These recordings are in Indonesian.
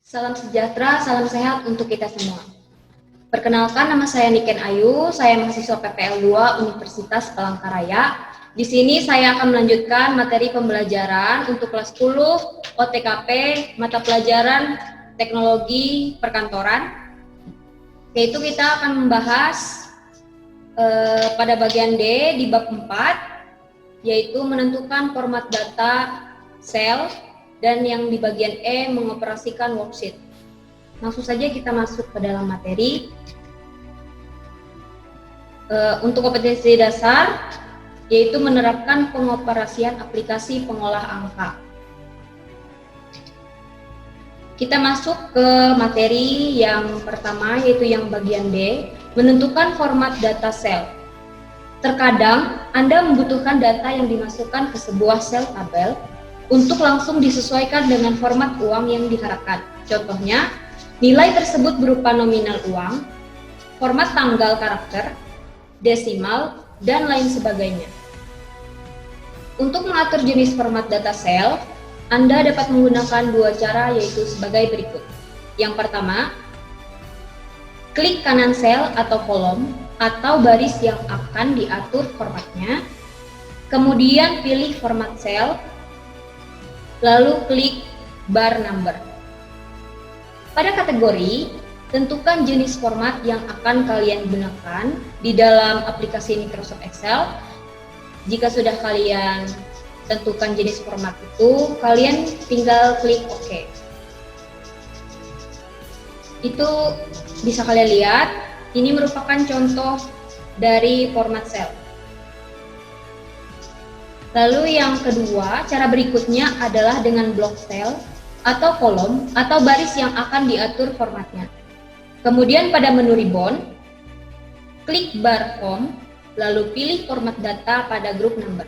Salam sejahtera, salam sehat untuk kita semua. Perkenalkan, nama saya Niken Ayu, saya mahasiswa PPL 2 Universitas Palangkaraya. Di sini saya akan melanjutkan materi pembelajaran untuk kelas 10 OTKP mata pelajaran Teknologi Perkantoran. Yaitu kita akan membahas pada bagian D di bab 4, yaitu menentukan format data sel, dan yang di bagian E mengoperasikan worksheet. Langsung saja kita masuk ke dalam materi. Untuk kompetensi dasar, yaitu menerapkan pengoperasian aplikasi pengolah angka. Kita masuk ke materi yang pertama, yaitu yang bagian D, menentukan format data sel. Terkadang Anda membutuhkan data yang dimasukkan ke sebuah sel tabel untuk langsung disesuaikan dengan format uang yang diharapkan. Contohnya, nilai tersebut berupa nominal uang, format tanggal karakter, desimal, dan lain sebagainya. Untuk mengatur jenis format data sel, Anda dapat menggunakan dua cara, yaitu sebagai berikut. Yang pertama, klik kanan sel atau kolom atau baris yang akan diatur formatnya, kemudian pilih format sel, lalu klik bar number. Pada kategori, tentukan jenis format yang akan kalian gunakan di dalam aplikasi Microsoft Excel. Jika sudah kalian tentukan jenis format itu, kalian tinggal klik OK. Itu bisa kalian lihat, ini merupakan contoh dari format sel. Lalu yang kedua, cara berikutnya adalah dengan blok sel atau kolom atau baris yang akan diatur formatnya. Kemudian pada menu ribbon, klik bar form, lalu pilih format data pada grup number.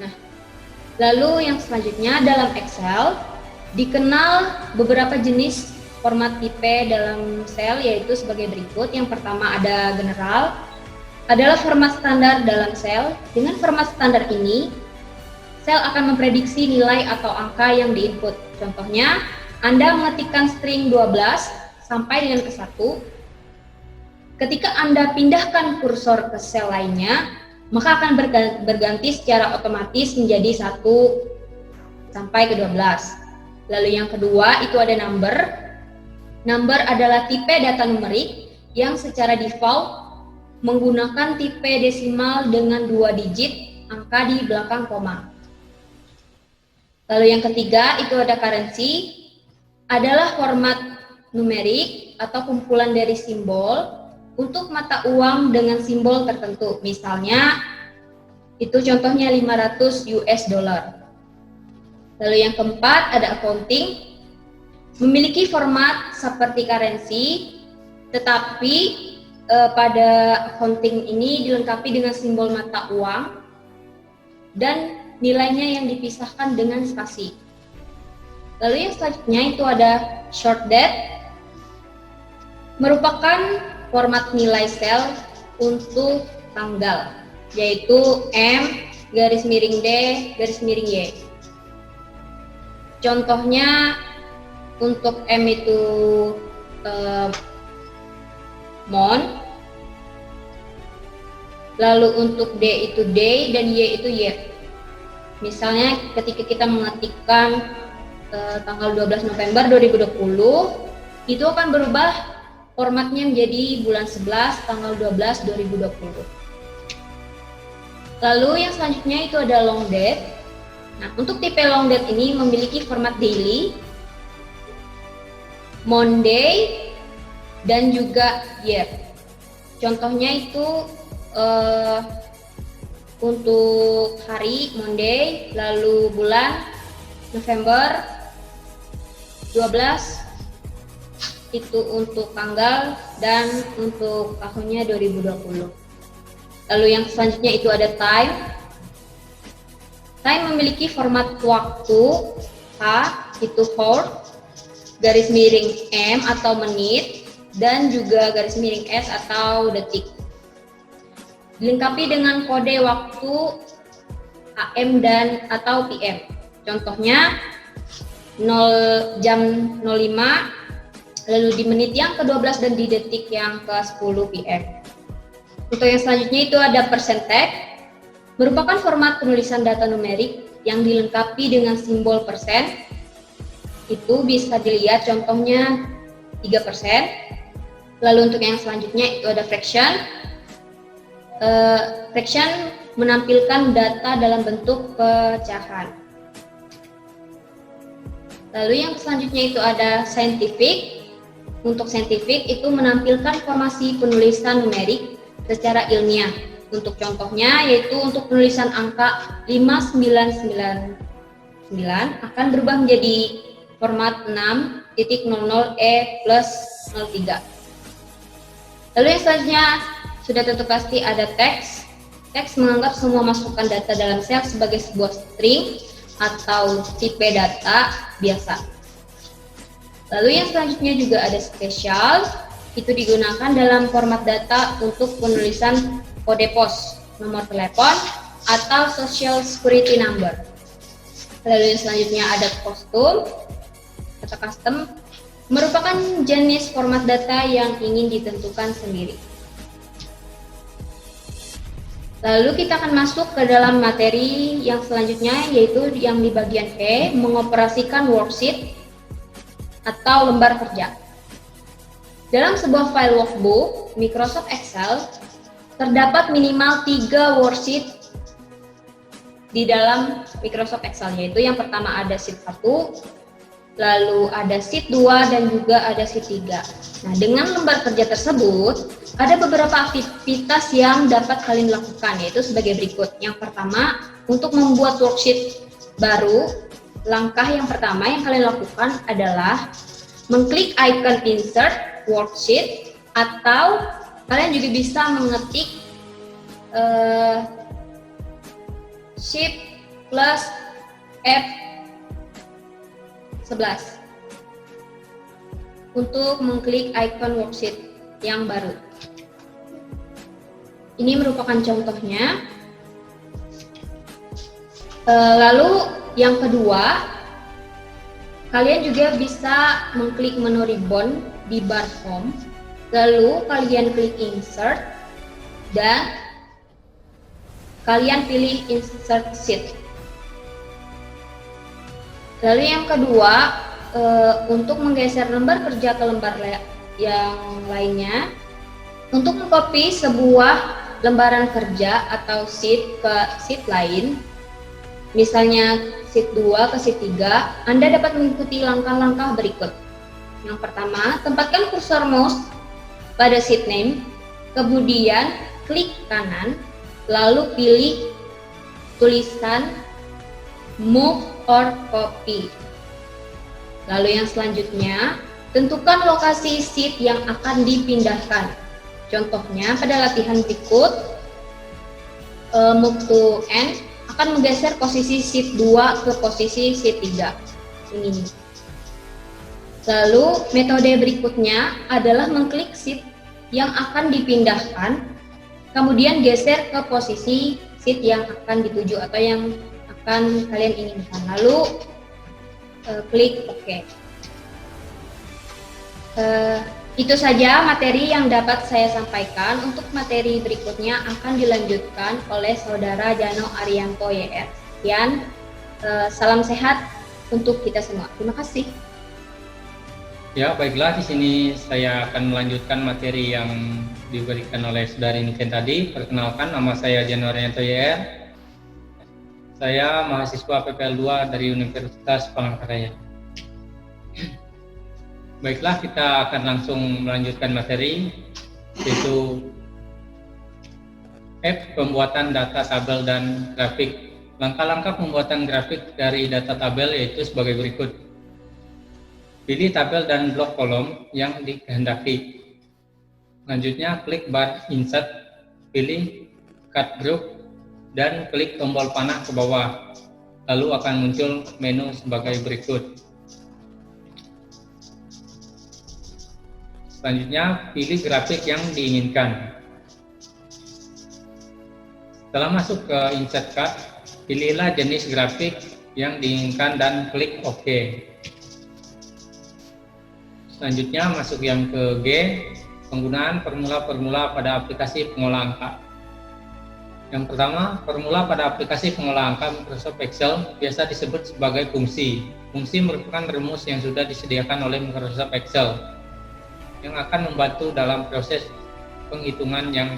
Nah, lalu yang selanjutnya dalam Excel, dikenal beberapa jenis format tipe dalam sel, yaitu sebagai berikut. Yang pertama ada general, adalah format standar dalam sel. Dengan format standar ini, sel akan memprediksi nilai atau angka yang diinput. Contohnya, Anda mengetikkan string 12 sampai dengan ke 1. Ketika Anda pindahkan kursor ke sel lainnya, maka akan berganti secara otomatis menjadi 1 sampai ke 12. Lalu yang kedua itu ada number. Number adalah tipe data numerik yang secara default menggunakan tipe desimal dengan 2 digit angka di belakang koma. Lalu yang ketiga itu ada currency, adalah format numerik atau kumpulan dari simbol untuk mata uang dengan simbol tertentu. Misalnya itu contohnya 500 US dollar. Lalu yang keempat ada accounting, memiliki format seperti currency, tetapi pada accounting ini dilengkapi dengan simbol mata uang dan nilainya yang dipisahkan dengan spasi. Lalu yang selanjutnya itu ada short date, merupakan format nilai sel untuk tanggal, yaitu M garis miring D garis miring Y. Contohnya untuk M itu month, lalu untuk D itu day dan Y itu year. Misalnya ketika kita mengetikkan tanggal 12 November 2020, itu akan berubah formatnya menjadi bulan 11 tanggal 12 2020. Lalu yang selanjutnya itu ada long date. Nah, untuk tipe long date ini memiliki format daily, Monday, dan juga year. Contohnya itu untuk hari Monday, lalu bulan November 12 itu untuk tanggal, dan untuk tahunnya 2020. Lalu yang selanjutnya itu ada time. Time memiliki format waktu, H itu hour, garis miring M atau menit, dan juga garis miring S atau detik. Dilengkapi dengan kode waktu AM dan atau PM. Contohnya 0 jam 05, lalu di menit yang ke-12 dan di detik yang ke-10 PM. Untuk yang selanjutnya itu ada percentage, merupakan format penulisan data numerik yang dilengkapi dengan simbol persen. Itu bisa dilihat contohnya 3%. Lalu untuk yang selanjutnya itu ada fraction. Fraction menampilkan data dalam bentuk pecahan. Lalu yang selanjutnya itu ada scientific. Untuk scientific itu menampilkan formasi penulisan numerik secara ilmiah. Untuk contohnya yaitu untuk penulisan angka 5999 akan berubah menjadi format 6.00E plus 03. Lalu yang selanjutnya sudah tentu pasti ada teks. Teks menganggap semua masukan data dalam sel sebagai sebuah string atau tipe data biasa. Lalu yang selanjutnya juga ada spesial, itu digunakan dalam format data untuk penulisan kode pos, nomor telepon, atau social security number. Lalu yang selanjutnya ada custom atau custom, merupakan jenis format data yang ingin ditentukan sendiri. Lalu kita akan masuk ke dalam materi yang selanjutnya, yaitu yang di bagian E, mengoperasikan worksheet atau lembar kerja. Dalam sebuah file workbook Microsoft Excel, terdapat minimal 3 worksheet di dalam Microsoft Excel, yaitu yang pertama ada sheet 1, lalu ada sheet 2, dan juga ada sheet 3. Nah, dengan lembar kerja tersebut, ada beberapa aktivitas yang dapat kalian lakukan, yaitu sebagai berikut. Yang pertama, untuk membuat worksheet baru, langkah yang pertama yang kalian lakukan adalah mengklik icon insert worksheet, atau kalian juga bisa mengetik shift plus F11 untuk mengklik icon worksheet yang baru. Ini merupakan contohnya. Lalu yang kedua, kalian juga bisa mengklik menu ribbon di bar home, lalu kalian klik insert dan kalian pilih insert sheet. Lalu yang kedua, untuk menggeser lembar kerja ke lembar yang lainnya, untuk mengcopy sebuah lembaran kerja atau sheet ke sheet lain, misalnya sheet 2 ke sheet 3, Anda dapat mengikuti langkah-langkah berikut. Yang pertama, tempatkan kursor mouse pada sheet name, kemudian klik kanan, lalu pilih tulisan move or copy. Lalu yang selanjutnya, tentukan lokasi sheet yang akan dipindahkan. Contohnya pada latihan berikut, move to end akan menggeser posisi sheet 2 ke posisi sheet 3. Ini. Lalu metode berikutnya adalah mengklik sheet yang akan dipindahkan, kemudian geser ke posisi sheet yang akan dituju atau yang akan kalian inginkan. Lalu klik OK. Itu saja materi yang dapat saya sampaikan. Untuk materi berikutnya akan dilanjutkan oleh Saudara Jano Arianto YR. Sekian, salam sehat untuk kita semua. Terima kasih. Ya, baiklah, di sini saya akan melanjutkan materi yang diberikan oleh Saudari Niken tadi. Perkenalkan, nama saya Jano Arianto YR. Saya mahasiswa PPL 2 dari Universitas Palangkaraya. Baiklah, kita akan langsung melanjutkan materi, yaitu F. Pembuatan data tabel dan grafik. Langkah-langkah pembuatan grafik dari data tabel yaitu sebagai berikut. Pilih tabel dan blok kolom yang dikehendaki. Selanjutnya, klik bar insert, pilih cut group, dan klik tombol panah ke bawah. Lalu akan muncul menu sebagai berikut. Selanjutnya, pilih grafik yang diinginkan. Setelah masuk ke insert cut, pilihlah jenis grafik yang diinginkan dan klik OK. Selanjutnya masuk yang ke G, penggunaan formula-formula pada aplikasi pengolah angka. Yang pertama, formula pada aplikasi pengolah angka Microsoft Excel biasa disebut sebagai fungsi. Fungsi merupakan rumus yang sudah disediakan oleh Microsoft Excel yang akan membantu dalam proses penghitungan yang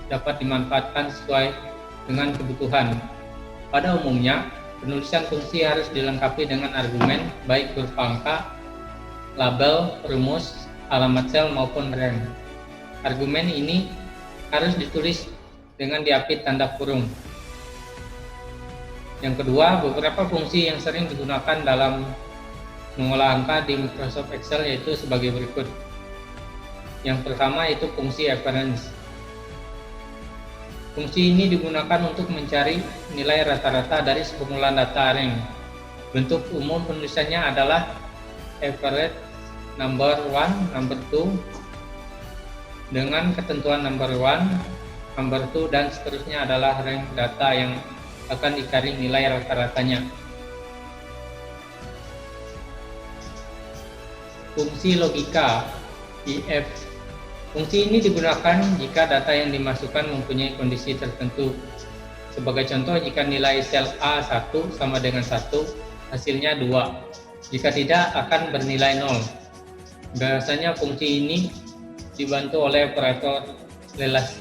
dapat dimanfaatkan sesuai dengan kebutuhan. Pada umumnya, penulisan fungsi harus dilengkapi dengan argumen baik huruf angka, label, rumus, alamat sel maupun rank. Argumen ini harus ditulis dengan diapit tanda kurung. Yang kedua, beberapa fungsi yang sering digunakan dalam mengolah angka di Microsoft Excel yaitu sebagai berikut. Yang pertama itu fungsi average. Fungsi ini digunakan untuk mencari nilai rata-rata dari sekumpulan data rank. Bentuk umum penulisannya adalah average number 1, number 2 dengan ketentuan number 1, number 2 dan seterusnya adalah rank data yang akan dicari nilai rata-ratanya. Fungsi logika if. Fungsi ini digunakan jika data yang dimasukkan mempunyai kondisi tertentu. Sebagai contoh, jika nilai sel A1 sama dengan 1, hasilnya 2. Jika tidak, akan bernilai 0. Biasanya fungsi ini dibantu oleh operator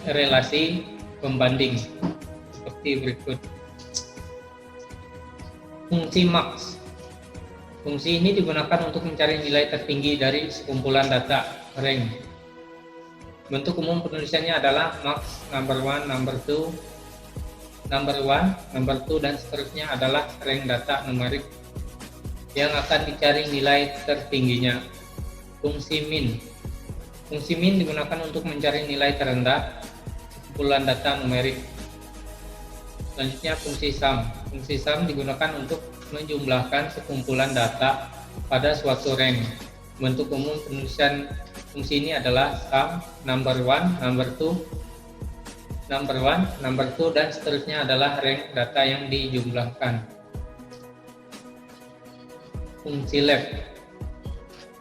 relasi pembanding seperti berikut. Fungsi max. Fungsi ini digunakan untuk mencari nilai tertinggi dari sekumpulan data rank. Bentuk umum penulisannya adalah max number 1, number 2, number 1, number 2 dan seterusnya adalah rank data numerik yang akan dicari nilai tertingginya. Fungsi min. Fungsi min digunakan untuk mencari nilai terendah sekumpulan data numerik. Selanjutnya fungsi sum. Fungsi sum digunakan untuk menjumlahkan sekumpulan data pada suatu rank. Bentuk umum penulisan fungsi ini adalah sum number 1, number 2, number 1, number 2 dan seterusnya adalah rank data yang dijumlahkan. Fungsi left.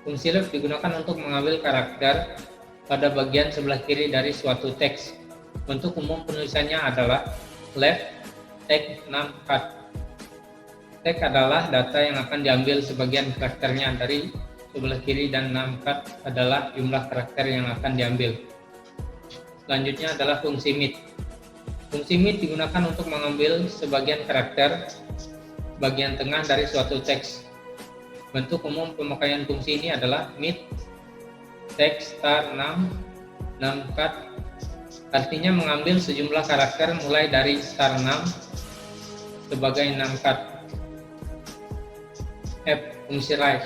Fungsi left digunakan untuk mengambil karakter pada bagian sebelah kiri dari suatu teks. Bentuk umum penulisannya adalah left text num cut. Teks adalah data yang akan diambil sebagian karakternya dari sebelah kiri dan num cut adalah jumlah karakter yang akan diambil. Selanjutnya adalah fungsi mid. Fungsi mid digunakan untuk mengambil sebagian karakter bagian tengah dari suatu teks. Bentuk umum pemakaian fungsi ini adalah mid text star num cut, artinya mengambil sejumlah karakter mulai dari star num sebagai num cut. F. Fungsi right.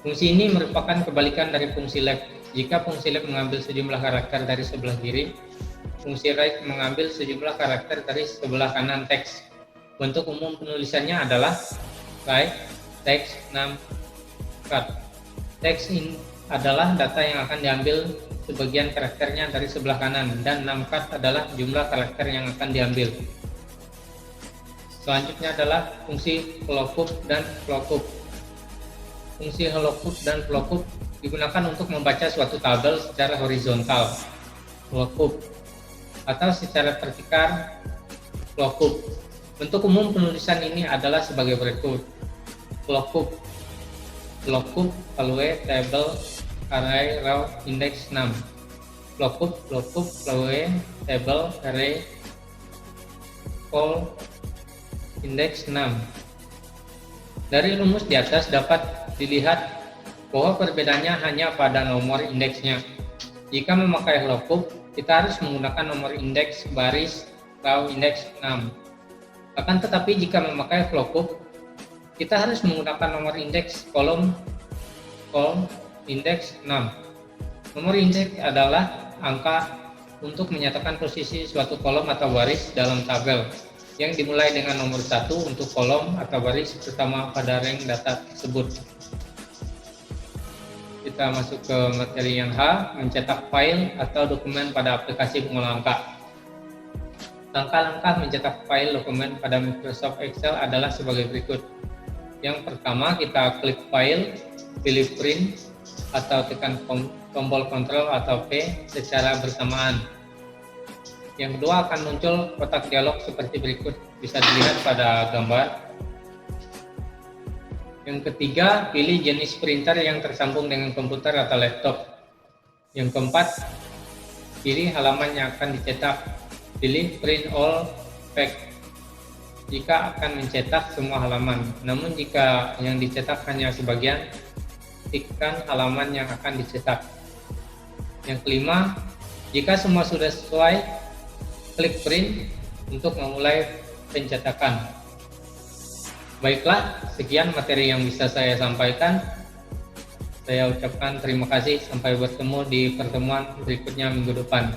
Fungsi ini merupakan kebalikan dari fungsi left. Jika fungsi left mengambil sejumlah karakter dari sebelah kiri, fungsi right mengambil sejumlah karakter dari sebelah kanan teks. Bentuk umum penulisannya adalah right text num cut. Teks ini adalah data yang akan diambil sebagian karakternya dari sebelah kanan dan num cut adalah jumlah karakter yang akan diambil. Selanjutnya adalah fungsi lookup dan lookup. Fungsi lookup dan lookup digunakan untuk membaca suatu tabel secara horizontal, lookup, atau secara vertikal, lookup. Bentuk umum penulisan ini adalah sebagai berikut. Lookup value table array row index 6. Lookup value table array call index 6. Dari rumus di atas dapat dilihat bahwa perbedaannya hanya pada nomor indeksnya. Jika memakai lookup, kita harus menggunakan nomor indeks baris row index 6. Akan tetapi jika memakai lookup, kita harus menggunakan nomor indeks kolom indeks 6. Nomor indeks adalah angka untuk menyatakan posisi suatu kolom atau baris dalam tabel yang dimulai dengan nomor 1 untuk kolom atau baris pertama pada rank data tersebut. Kita masuk ke materi yang H, mencetak file atau dokumen pada aplikasi pengolah angka. Langkah-langkah mencetak file dokumen pada Microsoft Excel adalah sebagai berikut. Yang pertama, kita klik file, pilih print, atau tekan tombol Ctrl atau P secara bersamaan. Yang kedua, akan muncul kotak dialog seperti berikut, bisa dilihat pada gambar. Yang ketiga, pilih jenis printer yang tersambung dengan komputer atau laptop. Yang keempat, pilih halaman yang akan dicetak. Pilih print all page jika akan mencetak semua halaman. Namun jika yang dicetak hanya sebagian, ketikkan halaman yang akan dicetak. Yang kelima, jika semua sudah sesuai, klik print untuk memulai pencetakan. Baiklah, sekian materi yang bisa saya sampaikan. Saya ucapkan terima kasih, sampai bertemu di pertemuan berikutnya minggu depan.